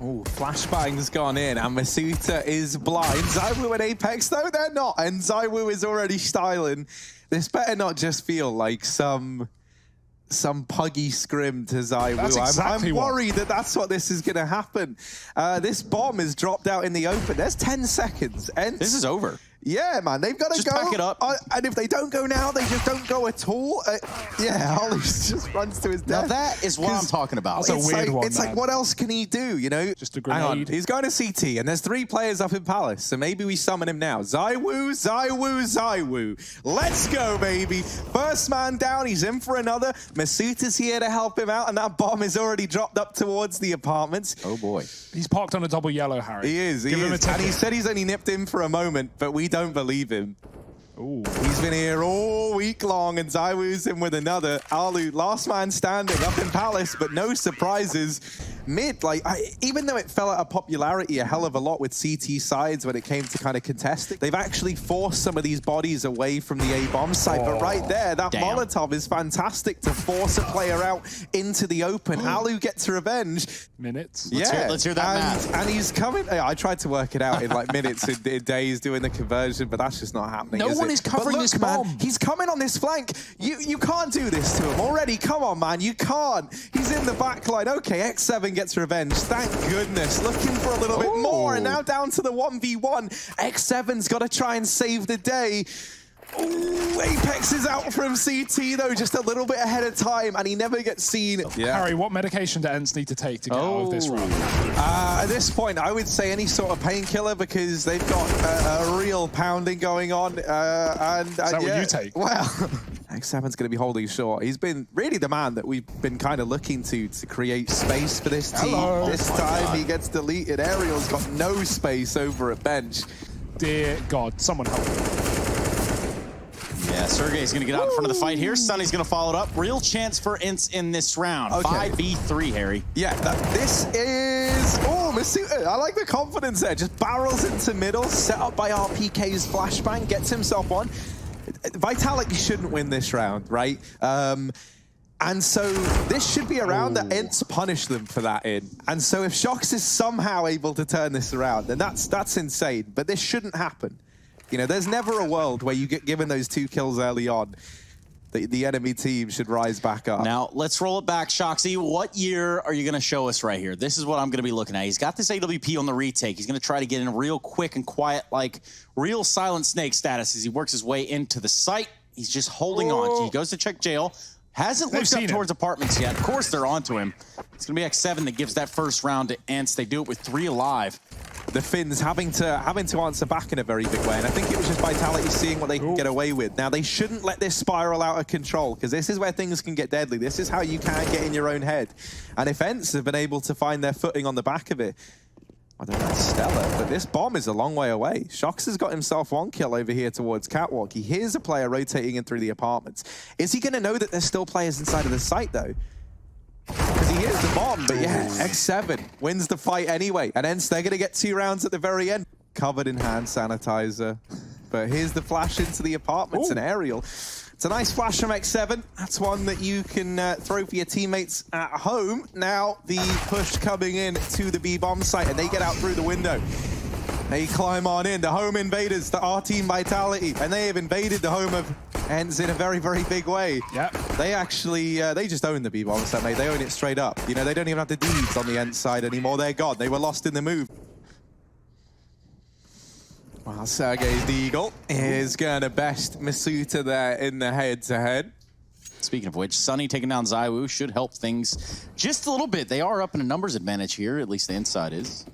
Oh, flashbang's gone in, and Masuta is blind. ZywOo and Apex, though, they're not. And ZywOo is already styling. This better not just feel like some puggy scrim to ZywOo. That's exactly I'm worried that that's what this is going to happen. This bomb is dropped out in the open. There's 10 seconds. And this is over. Yeah, man, they've got to just go. Pack it up. And if they don't go now, they just don't go at all. Yeah, Ollie just runs to his death. Now that is what I'm talking about. That's a weird one, It's like, what else can he do, you know? Just a grenade. Hang on, he's going to CT, and there's 3 players up in Palace, so maybe we summon him now. ZywOo, ZywOo, ZywOo. Let's go, baby. First man down, he's in for another. Masuta's here to help him out, and that bomb is already dropped up towards the apartments. Oh, boy. He's parked on a double yellow, Harry. He is, Give him a And he said he's only nipped in for a moment, but we don't believe him. Ooh. He's been here all week long, and ZywOo's in with another. Alu, last man standing up in Palace, but no surprises. Mid, like, even though it fell out of popularity a hell of a lot with CT sides when it came to kind of contesting, they've actually forced some of these bodies away from the A-bomb site. But right there, that Molotov is fantastic to force a player out into the open. Alu gets revenge. Minutes. Let's hear that math. And he's coming. I tried to work it out in like minutes, in days, doing the conversion, but that's just not happening. No one is covering this bomb. Man, he's coming on this flank. You can't do this to him already. Come on, man. You can't. He's in the back line. Okay, X7 gets revenge. Thank goodness. Looking for a little bit more. And now down to the 1v1. X7's got to try and save the day. Ooh, Apex is out from CT, though, just a little bit ahead of time, and he never gets seen. Yeah. Harry, what medication do ENCE need to take to get out of this round? At this point, I would say any sort of painkiller, because they've got a real pounding going on. Is that what you take? Well, X7's going to be holding short. He's been really the man that we've been kind of looking to create space for this team. Hello. This time he gets deleted. Ariel's got no space over at bench. Dear God, someone help me. Yeah, Sergey's going to get out in front of the fight here. Sunny's going to follow it up. Real chance for ENCE in this round. Okay. 5v3, Harry. Yeah, this is... Oh, Masuta, I like the confidence there. Just barrels into middle, set up by RPK's flashbang, gets himself on. Vitality shouldn't win this round, right? And so this should be a round that ENCE punish them for that in. And so if Shox is somehow able to turn this around, then that's insane. But this shouldn't happen. You know, there's never a world where you get given those 2 kills early on. The enemy team should rise back up. Now, let's roll it back, Shoxy. What year are you going to show us right here? This is what I'm going to be looking at. He's got this AWP on the retake. He's going to try to get in real quick and quiet, like real Silent Snake status as he works his way into the site. He's just holding on. He goes to check jail. Hasn't looked up towards apartments yet. Of course, they're onto him. It's going to be X7 that gives that first round to ENCE. They do it with 3 alive. The Finns having to answer back in a very big way, and I think it was just Vitality seeing what they can get away with. Now, they shouldn't let this spiral out of control, because this is where things can get deadly. This is how you can get in your own head. And if ENCE have been able to find their footing on the back of it, I don't know, that's stellar, but this bomb is a long way away. Shox has got himself 1 kill over here towards Catwalk. He hears a player rotating in through the apartments. Is he going to know that there's still players inside of the site, though? Because he hears the bomb, but yeah, X7 wins the fight anyway. And ENCE, they're going to get 2 rounds at the very end. Covered in hand sanitizer. But here's the flash into the apartments, and Ariel. It's a nice flash from X7. That's one that you can throw for your teammates at home. Now the push coming in to the B-bomb site, and they get out through the window. They climb on in, the home invaders, the R-Team Vitality, and they have invaded the home of ENCE in a very, very big way. Yeah. They actually, they just own the B-bomb set, mate. They own it straight up. You know, they don't even have the deeds on the ENCE side anymore. They're gone. They were lost in the move. Well, Sergey's the Eagle is going to best Masuta there in the head-to-head. Speaking of which, Sunny taking down ZywOo should help things just a little bit. They are up in a numbers advantage here, at least the inside is.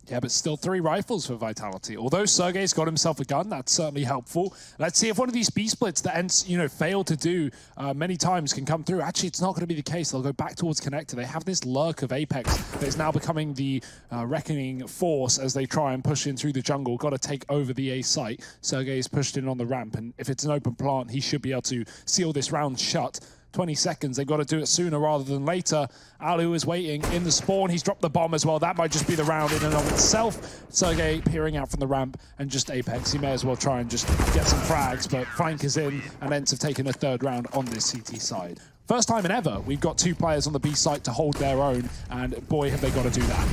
Yeah, but still 3 rifles for Vitality. Although Sergey's got himself a gun, that's certainly helpful. Let's see if one of these B-splits that ENCE, failed to do many times can come through. Actually, it's not going to be the case. They'll go back towards Connector. They have this lurk of Apex that is now becoming the reckoning force as they try and push in through the jungle. Got to take over the A site. Sergey's pushed in on the ramp, and if it's an open plant, he should be able to seal this round shut. 20 seconds. They've got to do it sooner rather than later. Alu is waiting in the spawn. He's dropped the bomb as well. That might just be the round in and of itself. Sergey peering out from the ramp and just Apex. He may as well try and just get some frags, but Frank is in and ENCE have taken a 3rd round on this CT side. First time in ever, we've got 2 players on the B site to hold their own, and boy, have they got to do that.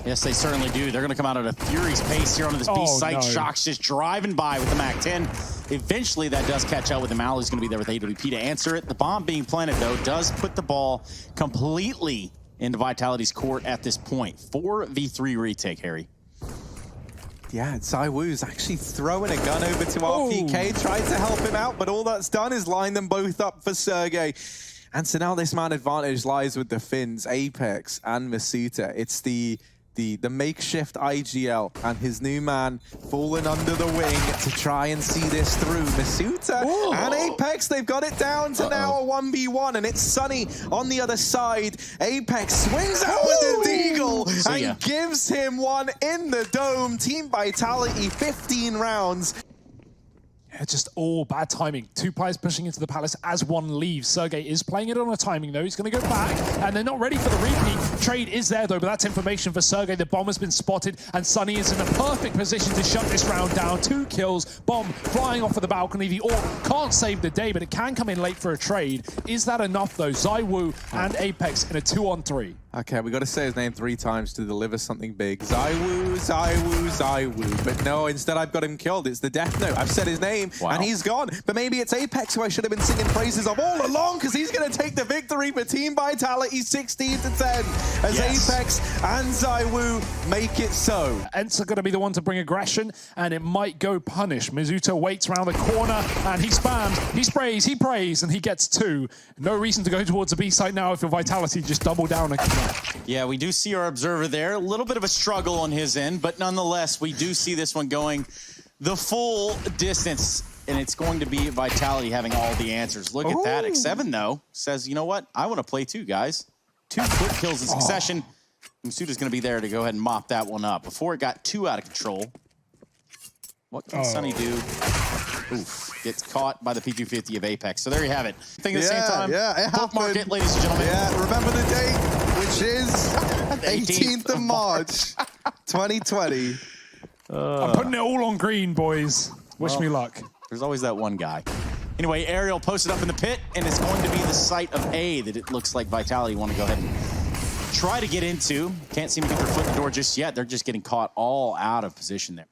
Yes, they certainly do. They're going to come out at a furious pace here onto this B site. No. Shox just driving by with the MAC-10. Eventually, that does catch up with him. Ali's going to be there with AWP to answer it. The bomb being planted, though, does put the ball completely into Vitality's court at this point. 4v3 retake, Harry. Yeah, ZywOo's actually throwing a gun over to RPK, tried to help him out, but all that's done is line them both up for Sergey. And so now this man advantage lies with the Finns, Apex, and Masuta. It's the makeshift IGL and his new man falling under the wing to try and see this through. Masuta and Apex, they've got it down to now a 1v1, and it's Sunny on the other side. Apex swings out with the Deagle and gives him one in the dome. Team Vitality, 15 rounds. Yeah, just all bad timing. 2 players pushing into the Palace as one leaves. Sergey is playing it on a timing, though. He's going to go back, and they're not ready for the repeat. Trade is there, though, but that's information for Sergey. The bomb has been spotted, and Sunny is in a perfect position to shut this round down. 2 kills, bomb flying off of the balcony. The AWP can't save the day, but it can come in late for a trade. Is that enough, though? ZywOo and Apex in a 2-on-3. Okay, we got to say his name 3 times to deliver something big. ZywOo, ZywOo, ZywOo. But no, instead I've got him killed. It's the death note. I've said his name, and he's gone. But maybe it's Apex who I should have been singing praises of all along, because he's going to take the victory for Team Vitality 16-10 as Apex and ZywOo make it so. ENCE are going to be the one to bring aggression, and it might go punish. Mizuta waits around the corner, and he spams, he sprays, he prays, and he gets 2. No reason to go towards the B site now if your Vitality just double down and connect. Yeah, we do see our observer there. A little bit of a struggle on his end, but nonetheless, we do see this one going the full distance, and it's going to be Vitality having all the answers. Look at that. X7, though, says, you know what? I want to play too, guys. 2 quick kills in succession. Masuta's going to be there to go ahead and mop that one up. Before it got too out of control, what can Sunny do? Oof. Gets caught by the P250 of Apex. So there you have it. I think at the same time, bookmark it, ladies and gentlemen. Yeah, remember the date, which is 18th of March, 2020. I'm putting it all on green, boys. Wish me luck. There's always that one guy. Anyway, Ariel posted up in the pit, and it's going to be the site of A that it looks like Vitality want to go ahead and try to get into. Can't seem to get their foot in the door just yet. They're just getting caught all out of position there.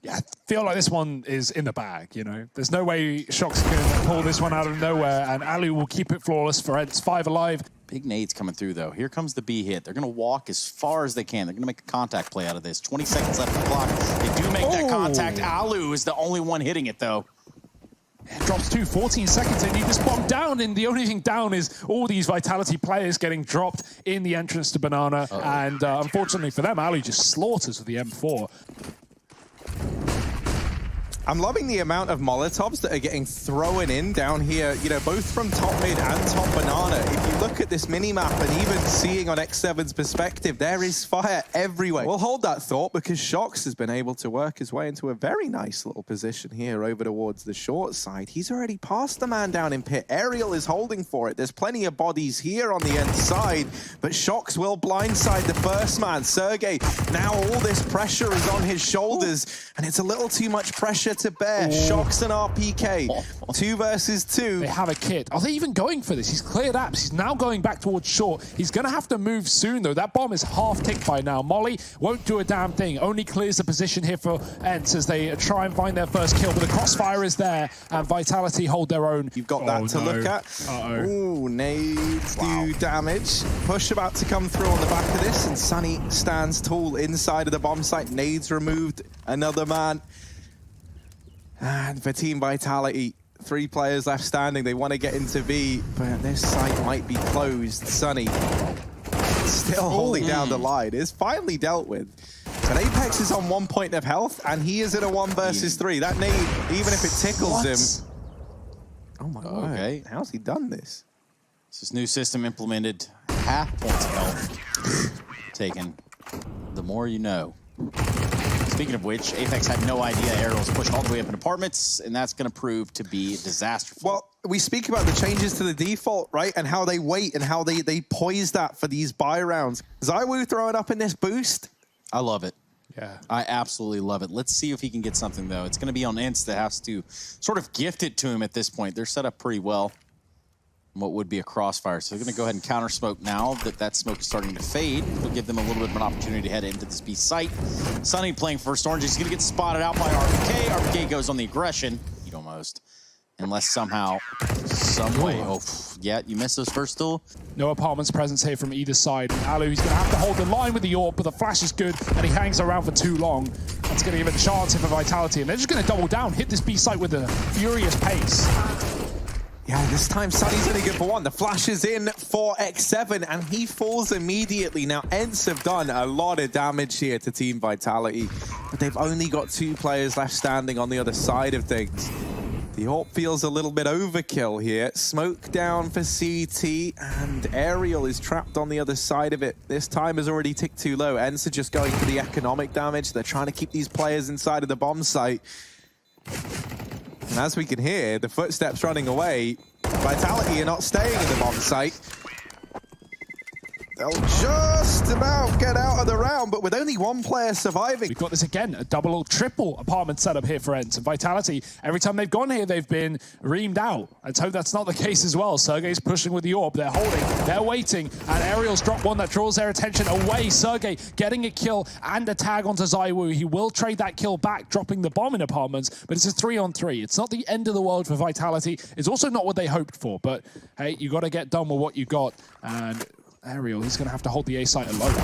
Yeah, I feel like this one is in the bag, you know. There's no way Shox can pull this one out of nowhere, and Ali will keep it flawless for ENCE. 5 alive. Big nades coming through, though. Here comes the B hit. They're going to walk as far as they can. They're going to make a contact play out of this. 20 seconds left on the clock. They do make that contact. Alu is the only one hitting it, though. It drops 14 seconds. They need this bomb down, and the only thing down is all these Vitality players getting dropped in the entrance to Banana. And unfortunately for them, Ali just slaughters with the M4. I'm loving the amount of Molotovs that are getting thrown in down here, you know, both from top mid and top banana. If you look at this mini-map and even seeing on X7's perspective, there is fire everywhere. We'll hold that thought because Shox has been able to work his way into a very nice little position here over towards the short side. He's already passed the man down in pit. Ariel is holding for it. There's plenty of bodies here on the end side, but Shox will blindside the first man. Sergey, now all this pressure is on his shoulders, and it's a little too much pressure to bear. Shox and RPK, 2 versus 2. They have a kit. Are they even going for this? He's cleared apps. He's now going back towards short. He's going to have to move soon, though. That bomb is half ticked by now. Molly won't do a damn thing. Only clears the position here for ENCE as they try and find their first kill. But the crossfire is there, and Vitality hold their own. You've got that to look at. Ooh, nades do damage. Push about to come through on the back of this, and Sunny stands tall inside of the bomb site. Nades removed. Another man. And for Team Vitality, 3 players left standing. They want to get into V, but this site might be closed. Sunny still holding down the line. It's finally dealt with. And Apex is on 1 point of health, and he is in a 1 versus 3. That nade, even if it tickles him. Oh my god. How's he done this? This is new system implemented. Half points of health taken. The more you know. Speaking of which, Apex had no idea Ariel's pushed all the way up in apartments, and that's going to prove to be disastrous. Well, we speak about the changes to the default, right? And how they wait and how they poise that for these buy rounds. ZywOo throwing up in this boost. I love it. Yeah. I absolutely love it. Let's see if he can get something, though. It's going to be on ENCE that has to sort of gift it to him at this point. They're set up pretty well. what would be a crossfire. So they're going to go ahead and counter smoke now that smoke is starting to fade. It'll give them a little bit of an opportunity to head into this B site. Sunny playing first orange. He's going to get spotted out by RPK. RPK goes on the aggression. He'd almost. Unless somehow, some way. Oh, yeah, you missed those first duel. No apartments presence here from either side. Alu, he's going to have to hold the line with the AWP, but the flash is good, and he hangs around for too long. That's going to give it a chance here for Vitality, and they're just going to double down, hit this B site with a furious pace. Yeah, this time Sunny's only good for one. The flash is in for X7, and he falls immediately. Now, ENCE have done a lot of damage here to Team Vitality, but they've only got 2 players left standing on the other side of things. The AWP feels a little bit overkill here. Smoke down for CT, and Aerial is trapped on the other side of it. This time has already ticked too low. ENCE are just going for the economic damage. They're trying to keep these players inside of the bomb site. And as we can hear, the footsteps running away. Vitality are not staying in the bomb site. They'll just about get out of the round, but with only 1 player surviving. We've got this again, a double or triple apartment setup here for ENCE. And Vitality, every time they've gone here, they've been reamed out. Let's hope that's not the case as well. Sergey's pushing with the AWP. They're holding, they're waiting, and Aerial's dropped one that draws their attention away. Sergey getting a kill and a tag onto ZywOo. He will trade that kill back, dropping the bomb in apartments, but it's a 3-on-3. It's not the end of the world for Vitality. It's also not what they hoped for, but hey, you got to get done with what you got. And Aerial, he's going to have to hold the A site alone.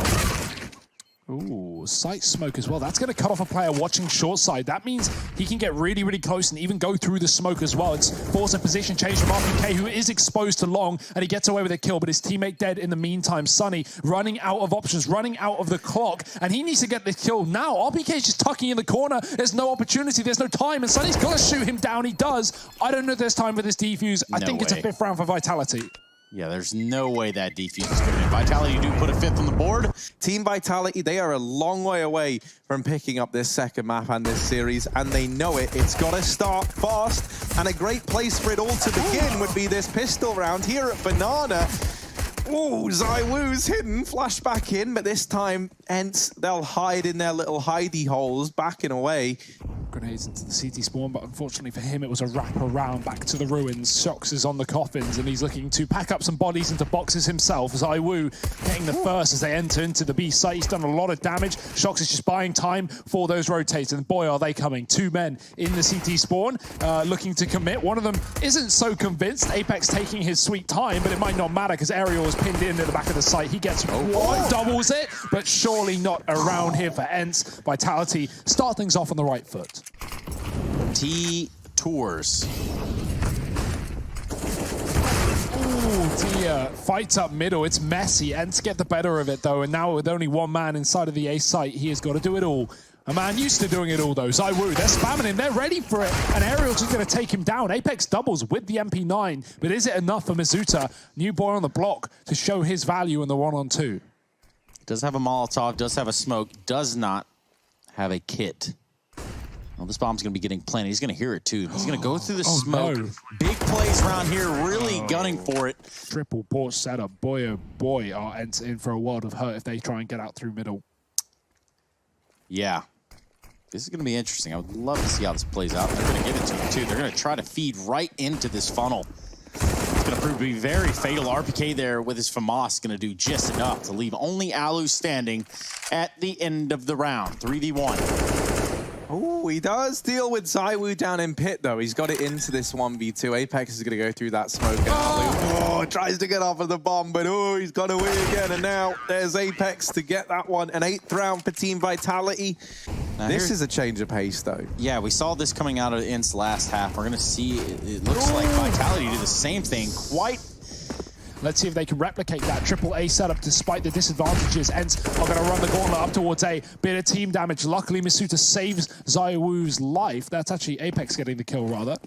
Ooh, site smoke as well. That's going to cut off a player watching short side. That means he can get really, really close and even go through the smoke as well. It's forced a position change from RPK, who is exposed to long, and he gets away with a kill, but his teammate dead in the meantime. Sunny running out of options, running out of the clock, and he needs to get the kill now. RPK is just tucking in the corner. There's no opportunity. There's no time, and Sunny's going to shoot him down. He does. I don't know if there's time for this defuse. I think it's a 5th round for Vitality. Yeah, there's no way that defuse is going to Vitality do put a 5th on the board. Team Vitality, they are a long way away from picking up this second map and this series, and they know it. It's got to start fast, and a great place for it all to begin would be this pistol round here at Banana. Ooh, ZywOo's hidden, flash back in, but this time, ENCE, they'll hide in their little hidey holes, backing away. Grenades into the CT spawn, but unfortunately for him, it was a wrap around back to the ruins. Shox is on the coffins, and he's looking to pack up some bodies into boxes himself. ZywOo getting the first as they enter into the B site. He's done a lot of damage. Shox is just buying time for those rotates, and boy, are they coming. 2 men in the CT spawn, looking to commit. One of them isn't so convinced. Apex taking his sweet time, but it might not matter because Aerial is pinned in at the back of the site. He gets one, doubles it, but surely not around here for ENCE. Vitality start things off on the right foot. T-Tours. Ooh, Tia fights up middle. It's messy. ENCE get the better of it, though, and now with only 1 man inside of the A site, he has got to do it all. A man used to doing it all, though. ZywOo, they're spamming him. They're ready for it, and Aerial's just going to take him down. Apex doubles with the MP9, but is it enough for Mizuta, new boy on the block, to show his value in the 1-on-2? Does have a Molotov, does have a smoke, does not have a kit. Well, this bomb's going to be getting plenty. He's going to hear it, too. He's going to go through the smoke. No. Big plays around here, really gunning for it. Triple port setup. Boy, oh boy, are ENCE in for a world of hurt if they try and get out through middle. Yeah. This is going to be interesting. I would love to see how this plays out. They're going to give it to him, too. They're going to try to feed right into this funnel. It's going to prove to be very fatal. RPK there with his FAMAS going to do just enough to leave only Alu standing at the end of the round. 3v1. Oh, he does deal with ZywOo down in pit, though. He's got it into this 1v2. Apex is going to go through that smoke. Oh, tries to get off of the bomb, but oh, he's got away again. And now there's Apex to get that one. An 8th round for Team Vitality. Now this is a change of pace, though. Yeah, we saw this coming out of ENCE last half. We're going to see, it looks like Vitality do the same thing. Let's see if they can replicate that triple A setup despite the disadvantages. ENCE are going to run the gauntlet up towards A. Bit of team damage. Luckily, Mizuta saves ZywOo's life. That's actually Apex getting the kill, rather.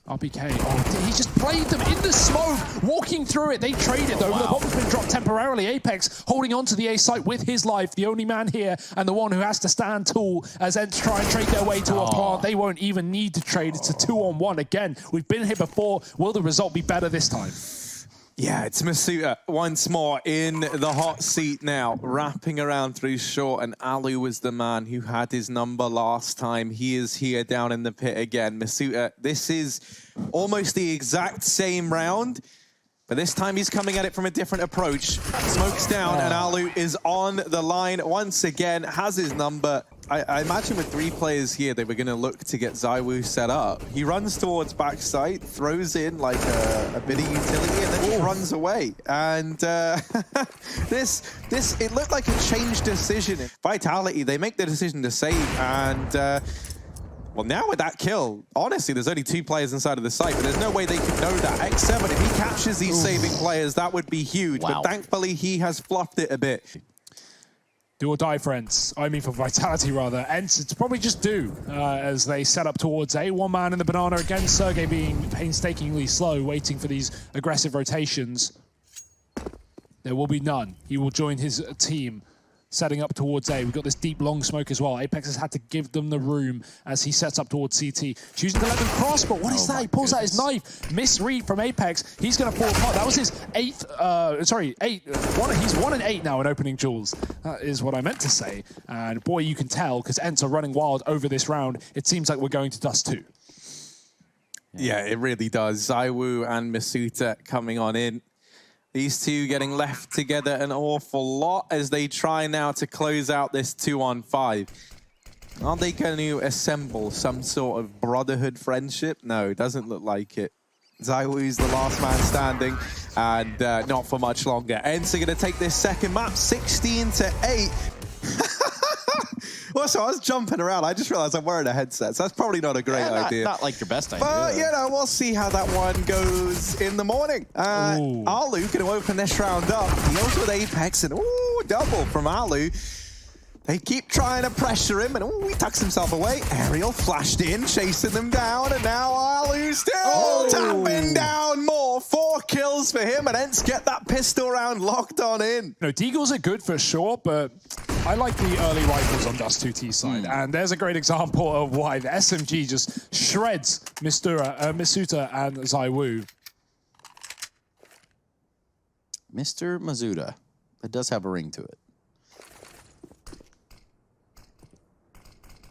RPK. Oh, he just played them in the smoke, walking through it. They traded, though. The bomb's been dropped temporarily. Apex holding on to the A site with his life. The only man here and the one who has to stand tall as ENCE try and trade their way to a plant. They won't even need to trade. It's a 2-on-1 again. We've been here before. Will the result be better this time? Yeah, it's Masuta once more in the hot seat now, wrapping around through short, and Alu was the man who had his number last time. He is here down in the pit again. Masuta, this is almost the exact same round, but this time he's coming at it from a different approach. Smoke's down, and Alu is on the line once again, has his number. I imagine with 3 players here, they were going to look to get ZywOo set up. He runs towards backside, throws in like a bit of utility, and then he runs away. And it looked like a changed decision. Vitality, they make the decision to save, and well, now with that kill, honestly, there's only 2 players inside of the site, but there's no way they could know that. X7, if he captures these saving players, that would be huge. Wow. But thankfully, he has fluffed it a bit. Do or die, friends. I mean, for Vitality, rather. ENCE, it's probably just do as they set up towards A. One man in the banana again. Sergey being painstakingly slow, waiting for these aggressive rotations. There will be none. He will join his team, setting up towards A. We've got this deep, long smoke as well. Apex has had to give them the room as he sets up towards CT. Choosing to let them cross, but what is that? He pulls out his knife. Misread from Apex. He's going to fall apart. That was his 8th, 8. He's 1 and 8 now in opening duels. That is what I meant to say. And boy, you can tell, because ENCE are running wild over this round. It seems like we're going to Dust 2. Yeah, it really does. ZywOo and Masuta coming on in. These two getting left together an awful lot as they try now to close out this 2-on-5. Are they going to assemble some sort of brotherhood friendship? No, doesn't look like it. ZywOo's the last man standing, and not for much longer. ENCE are going to take this second map, 16-8. Also, I was jumping around. I just realized I'm wearing a headset, so that's probably not a great idea. Not like your best idea. But, you know, we'll see how that one goes in the morning. Alu going to open this round up. Deals with Apex, and ooh, double from Alu. They keep trying to pressure him, and ooh, he tucks himself away. Aerial flashed in, chasing them down, and now Alu still tapping down more. 4 kills for him, and ENCE get that pistol round locked on in. You know, Deagles are good for sure, but I like the early rifles on Dust 2T side, and there's a great example of why the SMG just shreds Masuta and ZywOo. Mr. Masuta. It does have a ring to it.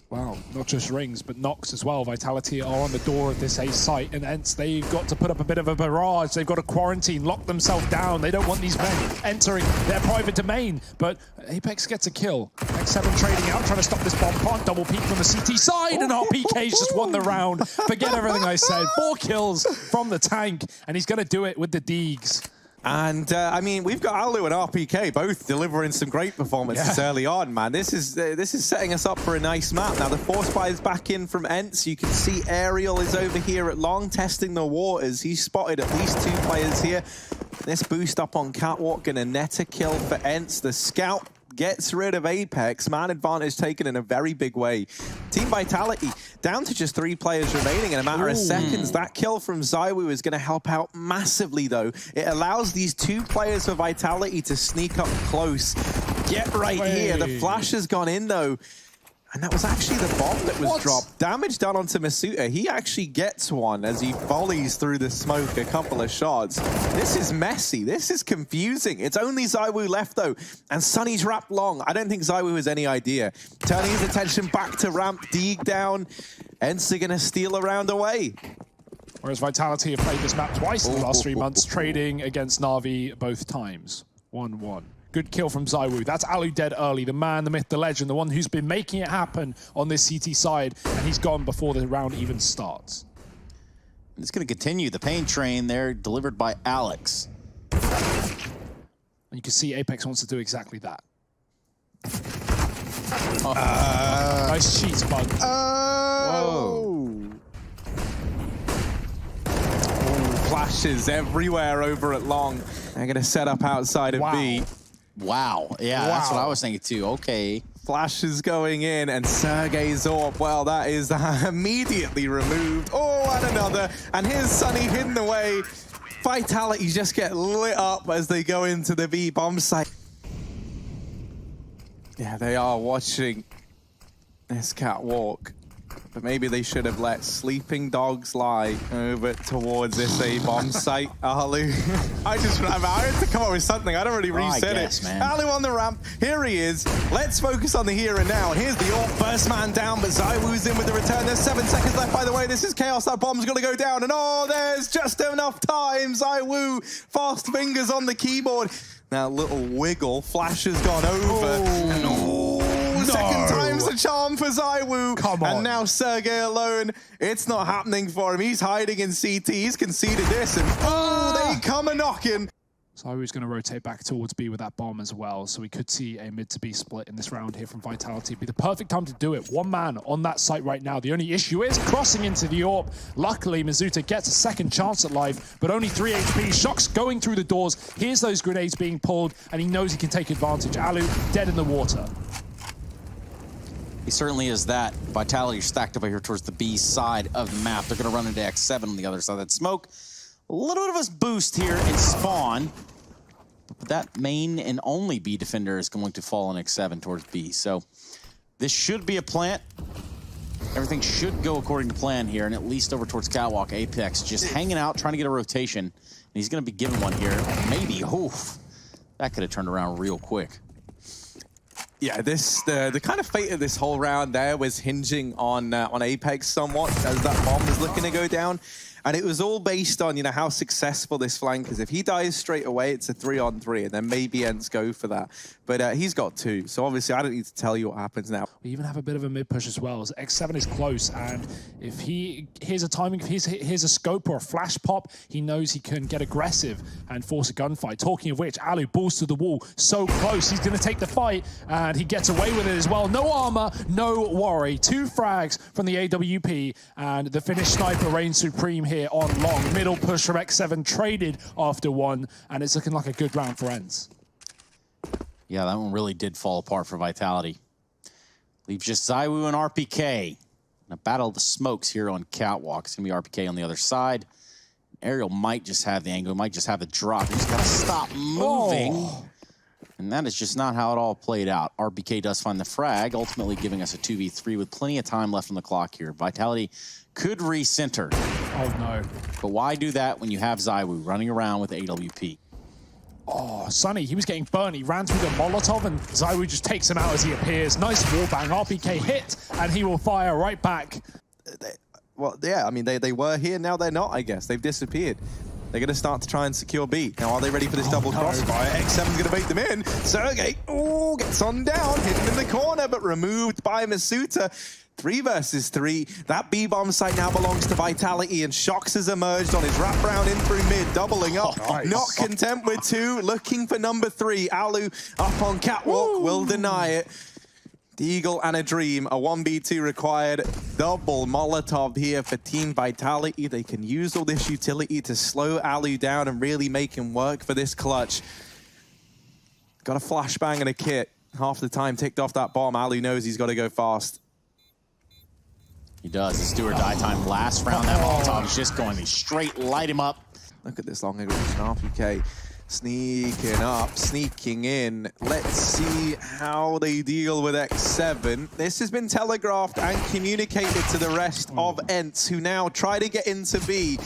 Wow, not just rings, but knocks as well. Vitality are on the door of this A site, and ENCE, they've got to put up a bit of a barrage. They've got to quarantine, lock themselves down. They don't want these men entering their private domain, but Apex gets a kill. X7 trading out, trying to stop this bomb plant. Double peek from the CT side, and RPK's just won the round. Forget everything I said. 4 kills from the tank, and he's going to do it with the Deegs. And, I mean, we've got Alu and RPK both delivering some great performances early on, man. This is setting us up for a nice map. Now, the Force Spy is back in from ENCE. You can see Aerial is over here at long, testing the waters. He's spotted at least 2 players here. This boost up on Catwalk, gonna net a kill for ENCE. The Scout gets rid of Apex. Man advantage taken in a very big way. Team Vitality down to just 3 players remaining in a matter of seconds. That kill from ZywOo is going to help out massively, though. It allows these 2 players for Vitality to sneak up close. Get right here. The flash has gone in, though. And that was actually the bomb that was dropped. Damage done onto Masuta. He actually gets one as he volleys through the smoke a couple of shots. This is messy. This is confusing. It's only ZywOo left, though. And Sunny's wrapped long. I don't think ZywOo has any idea. Turning his attention back to ramp, Deeg down. ENCE are going to steal a round away. Whereas Vitality have played this map twice in the last 3 months, trading against Na'Vi both times. 1-1. Good kill from ZywOo. That's Alu dead early. The man, the myth, the legend, the one who's been making it happen on this CT side, and he's gone before the round even starts. It's going to continue. The pain train there, delivered by Alex. And you can see Apex wants to do exactly that. Nice cheats, bug. Whoa. Flashes everywhere over at long. They're going to set up outside of B. Wow. Yeah, that's what I was thinking too. Okay. Flashes going in, and Sergey Zorb, well, that is immediately removed. Oh, and another. And here's Sunny hidden away. Vitality just get lit up as they go into the B bomb site. Yeah, they are watching this catwalk. But maybe they should have let sleeping dogs lie over towards this A-bomb site. Alu. I had to come up with something. I'd already reset it. Man. Alu on the ramp. Here he is. Let's focus on the here and now. And here's the AWP. First man down, but ZywOo's in with the return. There's 7 seconds left, by the way. This is chaos. That bomb's going to go down. And oh, there's just enough time. ZywOo, fast fingers on the keyboard. Now, little wiggle. Flash has gone over. Second time's the charm for ZywOo. Come on. And now Sergey alone. It's not happening for him. He's hiding in CT. He's conceded this. And they come a-knocking. ZywOo's going to rotate back towards B with that bomb as well, so we could see a mid to B split in this round here from Vitality. It'd be the perfect time to do it. One man on that site right now. The only issue is crossing into the AWP. Luckily, Mizuta gets a second chance at life, but only 3 HP. Shock's going through the doors. Here's those grenades being pulled, and he knows he can take advantage. Alu dead in the water. He certainly is that. Vitality stacked up over here towards the B side of the map. They're going to run into X7 on the other side of that smoke. A little bit of a boost here in spawn. But that main and only B defender is going to fall on X7 towards B. So this should be a plant. Everything should go according to plan here, and at least over towards Catwalk. Apex just hanging out, trying to get a rotation. And he's going to be given one here. Maybe. Oof. That could have turned around real quick. Yeah, the kind of fate of this whole round there was hinging on Apex somewhat as that bomb was looking to go down. And it was all based on, you know, how successful this flank is. If he dies straight away, it's a 3-on-3, and then maybe ENCE go for that. But he's got 2, so obviously I don't need to tell you what happens now. We even have a bit of a mid push as well, as X7 is close, and if he here's a timing, if here's a scope or a flash pop, he knows he can get aggressive and force a gunfight. Talking of which, Alu balls to the wall, so close, he's going to take the fight, and he gets away with it as well. No armor, no worry. 2 frags from the AWP, and the Finnish sniper reigns supreme here on long. Middle push from X7 traded after 1, and it's looking like a good round for ENCE. Yeah, that one really did fall apart for Vitality. Leaves just ZywOo and RPK. In a battle of the smokes here on Catwalk. It's going to be RPK on the other side. Ariel might just have the angle, might just have the drop. He's got to stop moving. Oh. And that is just not how it all played out. RPK does find the frag, ultimately giving us a 2v3 with plenty of time left on the clock here. Vitality could recenter. Oh, no. But why do that when you have ZywOo running around with AWP? Oh, Sunny, he was getting burned. He ran through the Molotov, and ZywOo just takes him out as he appears. Nice wallbang. RPK hit, and he will fire right back. Well, yeah, I mean, they were here, now they're not, I guess. They've disappeared. They're going to start to try and secure B. Now, are they ready for this double crossfire? X7's going to bait them in. Sergey, gets on down, hidden in the corner, but removed by Mizuta. 3 versus 3. That B-bomb site now belongs to Vitality, and Shox has emerged on his wraparound in through mid, doubling up. Nice. Not content with 2, looking for number 3. Alu up on Catwalk, will deny it. The Eagle and a Dream, a 1v2 required. Double Molotov here for Team Vitality. They can use all this utility to slow Alu down and really make him work for this clutch. Got a flashbang and a kit. Half the time ticked off that bomb. Alu knows he's got to go fast. He does. It's do or die time. Last round, that Molotov is just going to straight light him up. Look at this long aggression. RPK sneaking up, sneaking in. Let's see how they deal with X7. This has been telegraphed and communicated to the rest of ENCE, who now try to get into B.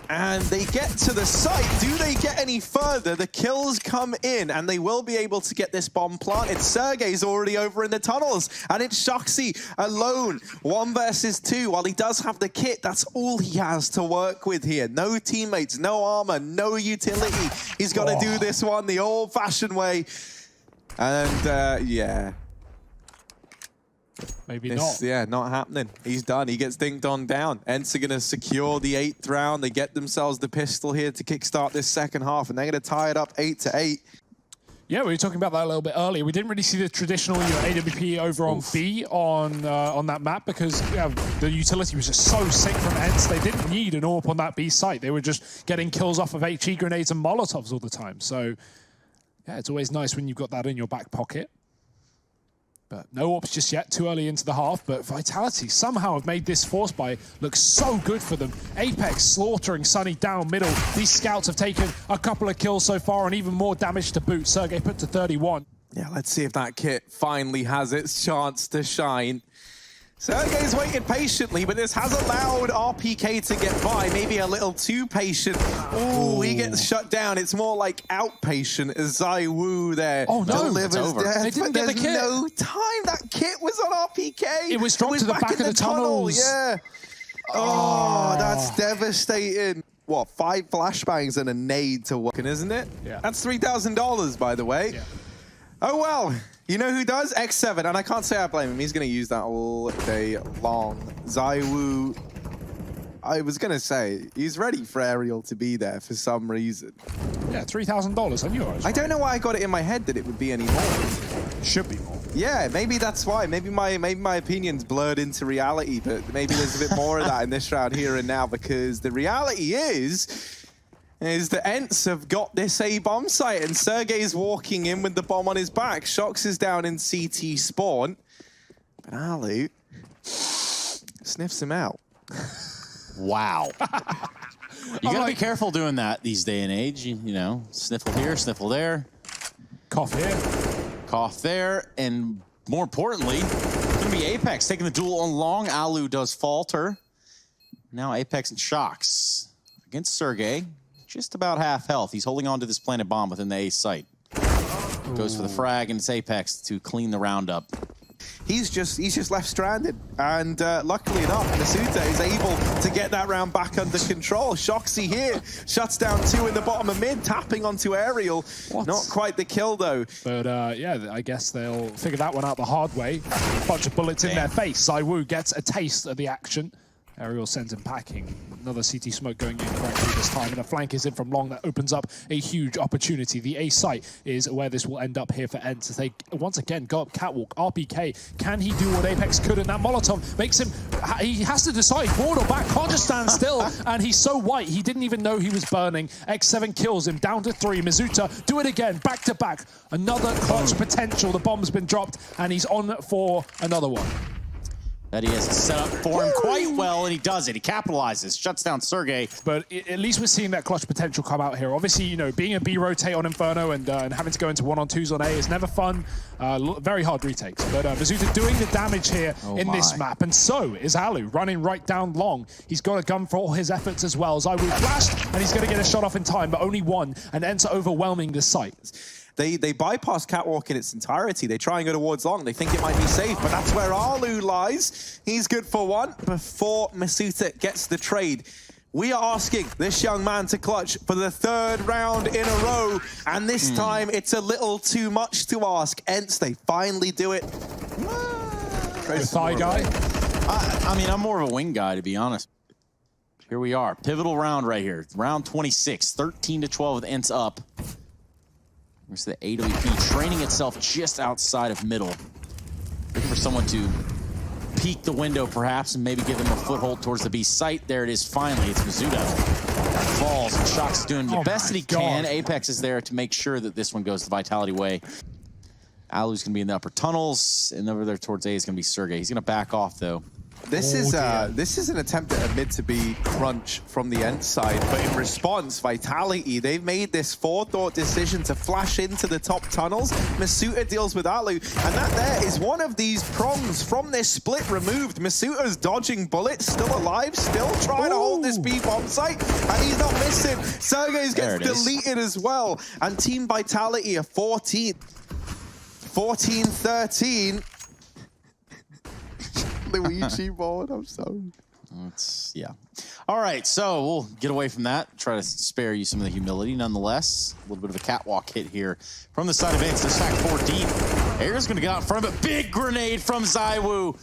And they get to the site. Do they get any further? The kills come in, and they will be able to get this bomb planted. Sergey's already over in the tunnels, and it's Shoxy alone. 1 versus 2. While he does have the kit, that's all he has to work with here. No teammates, no armor, no utility. He's got to do this one the old-fashioned way. And, yeah. Maybe not. Yeah, not happening. He's done. He gets dinked on down. ENCE are going to secure the 8th round. They get themselves the pistol here to kickstart this second half, and they're going to tie it up 8-8. Yeah, we were talking about that a little bit earlier. We didn't really see the traditional AWP over on B on that map because the utility was just so sick from ENCE. They didn't need an AWP on that B site. They were just getting kills off of HE grenades and Molotovs all the time. So, yeah, it's always nice when you've got that in your back pocket. But no AWPs just yet, too early into the half. But Vitality somehow have made this force buy look so good for them. Apex slaughtering Sunny down middle. These scouts have taken a couple of kills so far and even more damage to boot. Sergey put to 31. Yeah, let's see if that kit finally has its chance to shine. Sergey's waited patiently, but this has allowed RPK to get by, maybe a little too patient. Oh, he gets shut down. It's more like outpatient as ZywOo there delivers death. They didn't get the kit. No time. That kit was on RPK. It was dropped to the back of the tunnels. Yeah. Oh, that's devastating. What, 5 flashbangs and a nade to work, isn't it? Yeah. That's $3,000, by the way. Yeah. Oh, well. You know who does? X7, and I can't say I blame him. He's going to use that all day long. ZywOo, I was going to say, he's ready for Aerial to be there for some reason. Yeah, $3,000. I knew I was I don't know why I got it in my head that it would be any more. Should be more. Yeah, maybe that's why. Maybe my opinion's blurred into reality, but maybe there's a bit more of that in this round here and now, because the reality is the ENCE have got this A bomb site, and Sergey's walking in with the bomb on his back. Shox is down in CT spawn, but Alu sniffs him out. Wow. You gotta be careful doing that these day and age. You know, sniffle here, sniffle there. Cough here. Cough there, and more importantly, it's gonna be Apex taking the duel on long. Alu does falter. Now Apex and Shox against Sergey. Just about half health. He's holding on to this planted bomb within the A site. Goes for the frag, and it's Apex to clean the round up. He's just left stranded, and luckily enough, Masuta is able to get that round back under control. Shoxy here shuts down 2 in the bottom of mid, tapping onto Aerial. Not quite the kill though. But yeah, I guess they'll figure that one out the hard way. A bunch of bullets in their face. ZywOo gets a taste of the action. Aerial sends him packing. Another CT smoke going in correctly this time, and a flank is in from long. That opens up a huge opportunity. The A site is where this will end up here for ENCE as they once again go up catwalk. RPK, can he do what Apex could? And that Molotov makes him, he has to decide forward or back, can't just stand still. And he's so white, he didn't even know he was burning. X7 kills him, down to 3. Mizuta, do it again, back to back. Another clutch potential. The bomb's been dropped, and he's on for another one. That he has set up for him quite well, and he does it. He capitalizes, shuts down Sergey. But at least we're seeing that clutch potential come out here. Obviously, you know, being a B rotate on Inferno and having to go into 1-on-2s on A is never fun. Very hard retakes. But Mizuta doing the damage here in this map, and so is Alu running right down long. He's got a gun for all his efforts as well. ZywOo flashed, and he's going to get a shot off in time, but only one, and ENCE overwhelming the site. They bypass catwalk in its entirety. They try and go towards long. They think it might be safe, but that's where Alu lies. He's good for one before Masuta gets the trade. We are asking this young man to clutch for the 3rd round in a row, and this time it's a little too much to ask. ENCE, they finally do it. The thigh guy? I mean, I'm more of a wing guy, to be honest. Here we are. Pivotal round right here. Round 26, 13-12 with ENCE up. There's the AWP training itself just outside of middle. Looking for someone to peek the window, perhaps, and maybe give them a foothold towards the B site. There it is, finally. It's Mizuta. That falls, and Shox is doing the best that he can. Apex is there to make sure that this one goes the Vitality way. Alu's going to be in the upper tunnels, and over there towards A is going to be Sergey. He's going to back off, though. This is an attempt at a mid-to-B crunch from the ENCE side, but in response, Vitality, they've made this forethought decision to flash into the top tunnels. Masuta deals with Alu, and that there is one of these prongs from this split removed. Masuta's dodging bullets, still alive, still trying to hold this B bomb site, and he's not missing. Sergey's gets deleted as well, and Team Vitality are 14-13. Luigi board, I'm sorry. Yeah. All right, so we'll get away from that. Try to spare you some of the humility. Nonetheless, a little bit of a catwalk hit here from the side of ENCE. They're stacked 4 deep. Air's going to get out in front of it. Big grenade from ZywOo.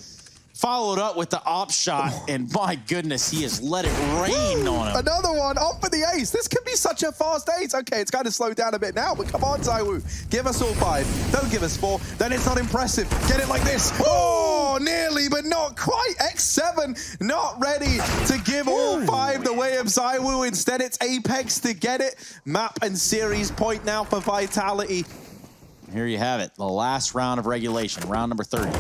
Followed up with the op shot, and my goodness, he has let it rain on him. Another one, up for the ace. This could be such a fast ace. Okay, it's kind of slowed down a bit now, but come on, ZywOo. Give us all 5. Don't give us 4. Then it's not impressive. Get it like this. Oh, nearly, but not quite. X7 not ready to give all 5 the way of ZywOo. Instead, it's Apex to get it. Map and series point now for Vitality. Here you have it. The last round of regulation, round number 30.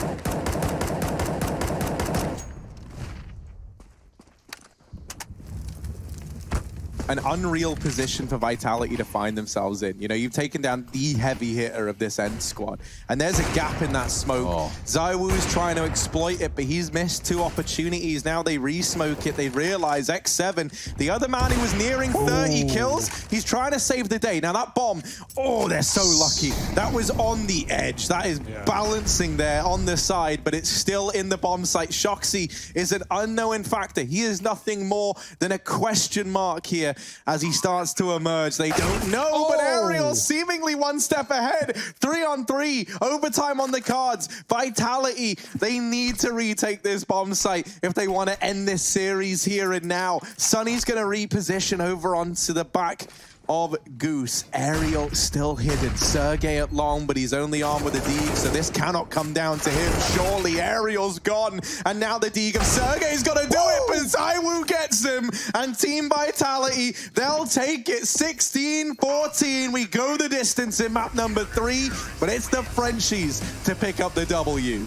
an unreal position for Vitality to find themselves in. You know, you've taken down the heavy hitter of this ENCE squad, and there's a gap in that smoke. ZywOo's trying to exploit it, but he's missed 2 opportunities. Now they re-smoke it. They realize X7, the other man who was nearing 30 kills, he's trying to save the day. Now that bomb, oh, they're so lucky. That was on the edge. That is balancing there on the side, but it's still in the bomb site. Shoxy is an unknown factor. He is nothing more than a question mark here as he starts to emerge. They don't know, but Aerial seemingly one step ahead. 3-on-3, overtime on the cards. Vitality, they need to retake this bomb site if they want to end this series here and now. Sunny's going to reposition over onto the back of Goose. Aerial still hidden. Sergey at long, but he's only armed with a Deeg, so this cannot come down to him. Surely Aerial's gone, and now the Deeg of Sergey's got to do it, but ZywOo gets him, and Team Vitality, they'll take it. 16-14. We go the distance in map number 3, but it's the Frenchies to pick up the W.